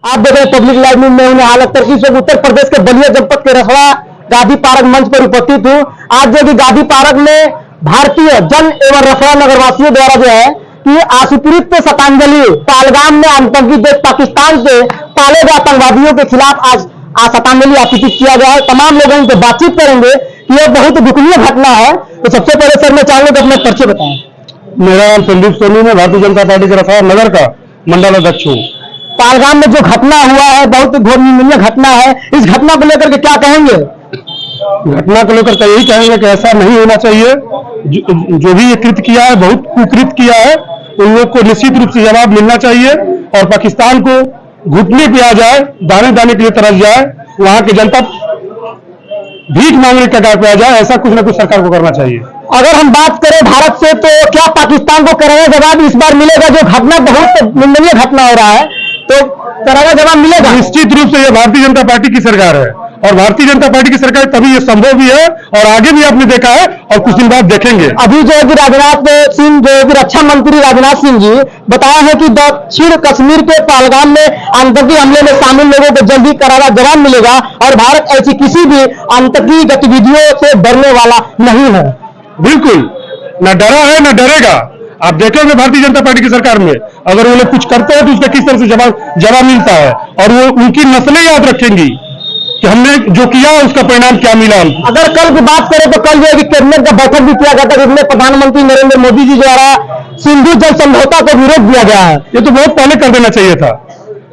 आप देख रहे हैं पब्लिक लाइव न्यूज में उन्हें हाल अख्तर की जो उत्तर प्रदेश के बलिया जनपद के रसड़ा गांधी पार्क मंच पर उपस्थित हूँ। आज जो कि गांधी पार्क में भारतीय जन एवं रसड़ा नगरवासियों द्वारा जो है कि आशुपीड़ित शतांजलि पहलगाम में आतंकी देश पाकिस्तान से पाले गए आतंकवादियों के खिलाफ आज श्रद्धांजलि अर्पित किया गया है। तमाम लोगों से बातचीत करेंगे कि यह बहुत दुखनीय घटना है। तो सबसे पहले सर मैं चाहूंगा कि अपना परिचय बताएं। मेरा नाम संदीप सोनी है, भारतीय जनता पार्टी के रसड़ा नगर का मंडल अध्यक्ष हूँ। पहलगाम में जो घटना हुआ है बहुत घोर निंदनीय घटना है। इस घटना को लेकर के क्या कहेंगे? घटना को लेकर यही कहेंगे कि ऐसा नहीं होना चाहिए। जो भी ये कृत्य किया है बहुत कुकृत्य किया है। उन लोग को निश्चित रूप से जवाब मिलना चाहिए और पाकिस्तान को घुटने पे आ जाए, दाने दाने के लिए तरस जाए, वहां की जनता भीख मांगने के कगार पे आ जाए। ऐसा कुछ न कुछ सरकार को करना चाहिए। अगर हम बात करें भारत से तो क्या पाकिस्तान को करारा जवाब इस बार मिलेगा? जो घटना बहुत निंदनीय घटना हो रहा है तो करारा जवाब मिलेगा? निश्चित रूप से यह भारतीय जनता पार्टी की सरकार है और भारतीय जनता पार्टी की सरकार तभी ये संभव भी है और आगे भी आपने देखा है और कुछ दिन बाद देखेंगे। अभी जो है कि राजनाथ सिंह जो है कि रक्षा मंत्री राजनाथ सिंह जी बताया है कि दक्षिण कश्मीर के पहलगाम में आतंकी हमले में शामिल लोगों को जल्द ही करारा जवाब मिलेगा और भारत ऐसी किसी भी आतंकी गतिविधियों से डरने वाला नहीं है। बिल्कुल, न डरा है न डरेगा। आप देखेंगे भारतीय जनता पार्टी की सरकार में अगर वो लोग कुछ करते हैं तो उसका किस तरह से जवाब मिलता है और वो उनकी नस्लें याद रखेंगी कि हमने जो किया उसका परिणाम क्या मिला। अगर कल की बात करें तो कल जो है कैबिनेट का बैठक भी किया गया था जिसमें प्रधानमंत्री नरेंद्र मोदी जी द्वारा सिंधु जल समझौता को विरोध दिया गया है। ये तो बहुत पहले कर देना चाहिए था,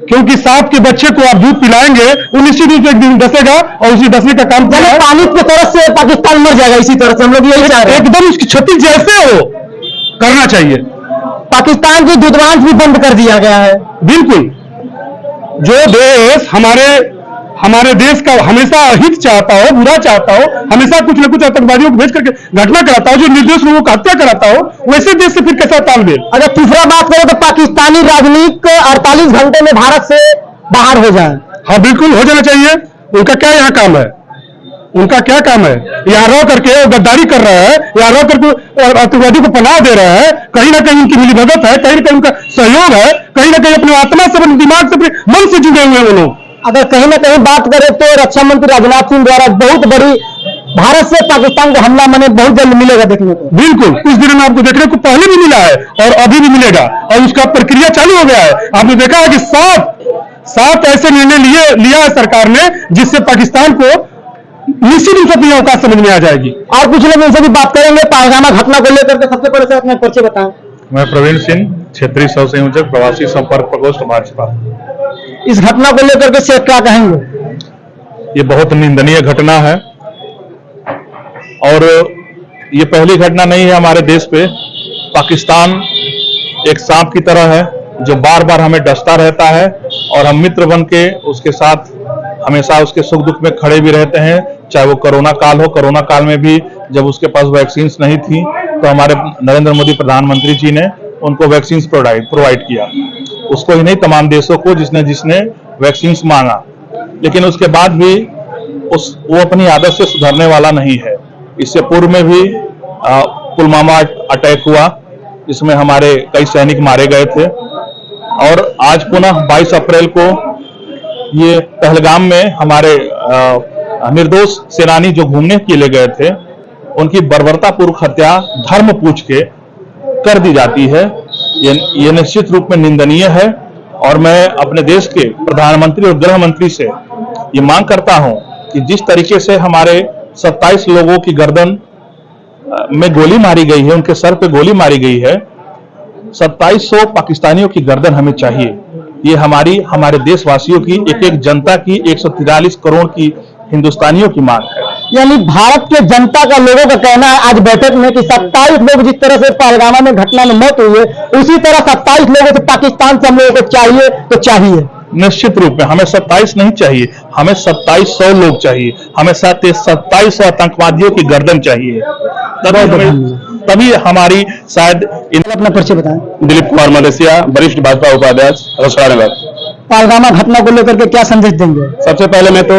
क्योंकि सांप के बच्चे को आप दूध पिलाएंगे वो निश्चित रूप से एक दिन डसेगा और उसी डसने का काम किया है। पानी की तरफ से पाकिस्तान मर जाएगा। इसी तरह से हम लोग यही चाह रहे हैं एकदम उसकी क्षति जैसे हो करना चाहिए। पाकिस्तान की दूतावास भी बंद कर दिया गया है। बिल्कुल, जो देश हमारे देश का हमेशा हित चाहता हो, बुरा चाहता हो, हमेशा कुछ न कुछ आतंकवादियों को भेज करके घटना कराता हो, जो निर्दोष लोगों को हत्या कराता हो, वैसे देश से फिर कैसा तालमेल? अगर तीसरा बात करें तो पाकिस्तानी राजनीतिक 48 घंटे में भारत से बाहर हो जाए। हाँ बिल्कुल, हो जाना चाहिए। उनका क्या यहाँ काम है? उनका क्या काम है? यहाँ रह करके गद्दारी कर रहा है, यहाँ रह करके आतंकवादी को पनाह दे रहा है। कहीं ना कहीं उनकी मिलीभगत है, कहीं ना कहीं उनका सहयोग है, कहीं ना कहीं अपने आत्मा से, अपने दिमाग से, अपने मन से जुड़े हुए हैं वो लोग। अगर कहीं ना कहीं बात करें तो रक्षा मंत्री राजनाथ सिंह द्वारा बहुत बड़ी भारत से पाकिस्तान का हमला मैंने बहुत जल्द मिलेगा देखने को। बिल्कुल, कुछ दिनों में आपको देखने को पहले भी मिला है और अभी भी मिलेगा और उसका प्रक्रिया चालू हो गया है। आपने देखा है कि सात ऐसे निर्णय लिया है सरकार ने जिससे पाकिस्तान को निश्चित रूप से अपनी औकात समझ में आ जाएगी। और कुछ लोग इनसे भी बात करेंगे पहलगाम घटना को लेकर के। सबसे पहले से अपना परिचय बताएं। मैं प्रवीण सिंह, क्षेत्रीय सह संयोजक, प्रवासी संपर्क प्रकोष्ठ भाजपा। इस घटना को लेकर के से क्या कहेंगे? ये बहुत निंदनीय घटना है और ये पहली घटना नहीं है हमारे देश पे। पाकिस्तान एक सांप की तरह है जो बार बार हमें डसता रहता है और हम मित्र बन के उसके साथ हमेशा उसके सुख दुख में खड़े भी रहते हैं। चाहे वो कोरोना काल हो, कोरोना काल में भी जब उसके पास वैक्सीन नहीं थी तो हमारे नरेंद्र मोदी प्रधानमंत्री जी ने उनको वैक्सीन प्रोवाइड किया। उसको ही नहीं, तमाम देशों को जिसने वैक्सीन मांगा। लेकिन उसके बाद भी वो अपनी आदत से सुधरने वाला नहीं है। इससे पूर्व में भी पुलवामा अटैक हुआ, इसमें हमारे कई सैनिक मारे गए थे और आज पुनः 22 अप्रैल को ये पहलगाम में हमारे निर्दोष सेनानी जो घूमने के लिए गए थे उनकी बर्बरतापूर्वक हत्या धर्म पूछ के कर दी जाती है। ये निश्चित रूप में निंदनीय है और मैं अपने देश के प्रधानमंत्री और गृह मंत्री से ये मांग करता हूं कि जिस तरीके से हमारे 27 लोगों की गर्दन में गोली मारी गई है, उनके सर पे गोली मारी गई है, 2700 पाकिस्तानियों की गर्दन हमें चाहिए। ये हमारे देशवासियों की, एक जनता की, 143 करोड़ की हिंदुस्तानियों की मांग है। यानी भारत के जनता का, लोगों का कहना है आज बैठक में कि 27 लोग जिस तरह से पहलगाम में घटना में मौत हुई है उसी तरह 27 लोगों से पाकिस्तान से हम लोगों को चाहिए तो चाहिए। निश्चित रूप में हमें 27 नहीं चाहिए, हमें 2700 लोग चाहिए। हमें 2700 आतंकवादियों की गर्दन चाहिए। तभी हमारी शायद। अपना परिचय बताएं। दिलीप कुमार मलेशिया, वरिष्ठ भाजपा उपाध्यक्ष, रसड़ा नगर। पहलगाम घटना को लेकर के क्या संदेश देंगे? सबसे पहले मैं तो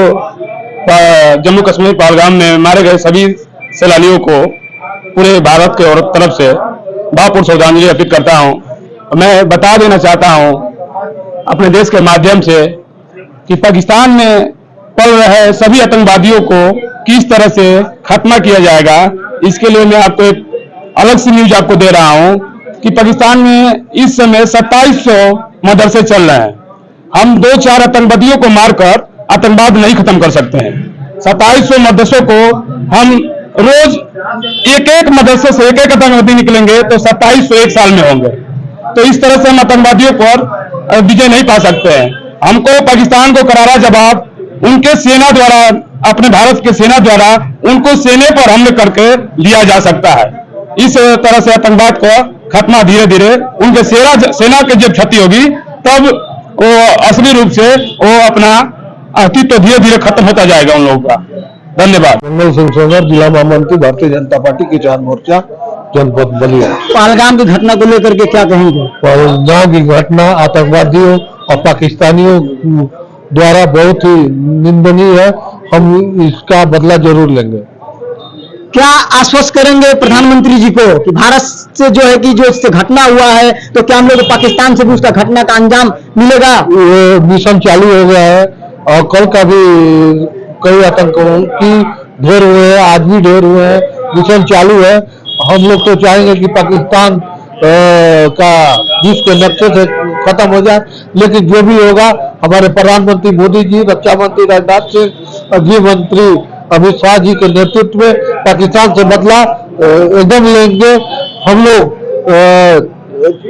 जम्मू कश्मीर पहलगाम में मारे गए सभी सैलानियों को पूरे भारत के और तरफ से भावपूर्ण श्रद्धांजलि अर्पित करता हूं। मैं बता देना चाहता हूं अपने देश के माध्यम से कि पाकिस्तान में पल रहे सभी आतंकवादियों को किस तरह से खत्मा किया जाएगा, इसके लिए मैं आपको एक अलग से न्यूज आपको दे रहा हूं कि पाकिस्तान में इस समय 2700 मदरसे चल रहे हैं। हम 2-4 आतंकवादियों को मारकर आतंकवाद नहीं खत्म कर सकते हैं। 2700 मदरसों को हम रोज एक मदरसे से एक आतंकवादी निकलेंगे तो 2700 एक साल में होंगे। तो इस तरह से हम आतंकवादियों पर विजय नहीं पा सकते हैं। हमको पाकिस्तान को करारा जवाब उनके सेना द्वारा, अपने भारत के सेना द्वारा उनको सेने पर हमले करके लिया जा सकता है। इस तरह से आतंकवाद को खत्मा धीरे धीरे उनके सेना की जब क्षति होगी तब वो असली रूप से वो अपना अस्तित्व धीरे धीरे खत्म होता जाएगा उन लोगों का। धन्यवाद। मंगल सिंह सोनर, जिला महामंत्री, भारतीय जनता पार्टी किसान मोर्चा, जनपद बलिया। पहलगाम की घटना को लेकर के क्या कहेंगे? पहलगाम की घटना आतंकवादियों और पाकिस्तानियों द्वारा बहुत ही निंदनीय है। हम इसका बदला जरूर लेंगे। क्या आश्वस्त करेंगे प्रधानमंत्री जी को कि भारत से जो है कि जो इससे घटना हुआ है तो क्या हम लोग पाकिस्तान से भी उसका घटना का अंजाम मिलेगा? ये मिशन चालू हो गया है और कल का भी कई आतंकी ढेर हुए हैं, आज भी ढेर हुए हैं, मिशन चालू है। हम लोग तो चाहेंगे कि पाकिस्तान का विश्व के नक्शे से खत्म हो जाए, लेकिन जो भी होगा हमारे प्रधानमंत्री मोदी जी, रक्षा मंत्री राजनाथ सिंह, गृह मंत्री अमित शाह जी के नेतृत्व में पाकिस्तान से बदला एकदम लेंगे। हम लोग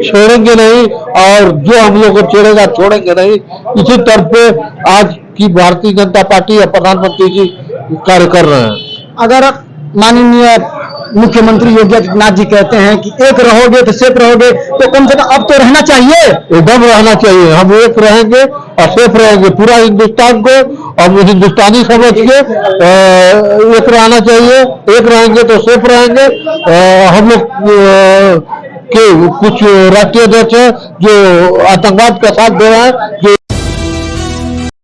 छोड़ेंगे नहीं और जो हम लोग को छेड़ेगा छोड़ेंगे नहीं। इसी तरह पे आज की भारतीय जनता पार्टी और प्रधानमंत्री जी कार्य कर रहे हैं। अगर माननीय मुख्यमंत्री योगी आदित्यनाथ जी कहते हैं कि एक रहोगे तो सेफ रहोगे, तो कम से कम अब तो रहना चाहिए। एकदम रहना चाहिए। हम एक रहेंगे और सेफ रहेंगे। पूरा हिंदुस्तान को और हिंदुस्तानी समझ के एक रहना चाहिए। एक रहेंगे तो सेफ रहेंगे। हम लोग के कुछ राष्ट्रीय अध्यक्ष हैं जो आतंकवाद का साथ दे रहे हैं, जो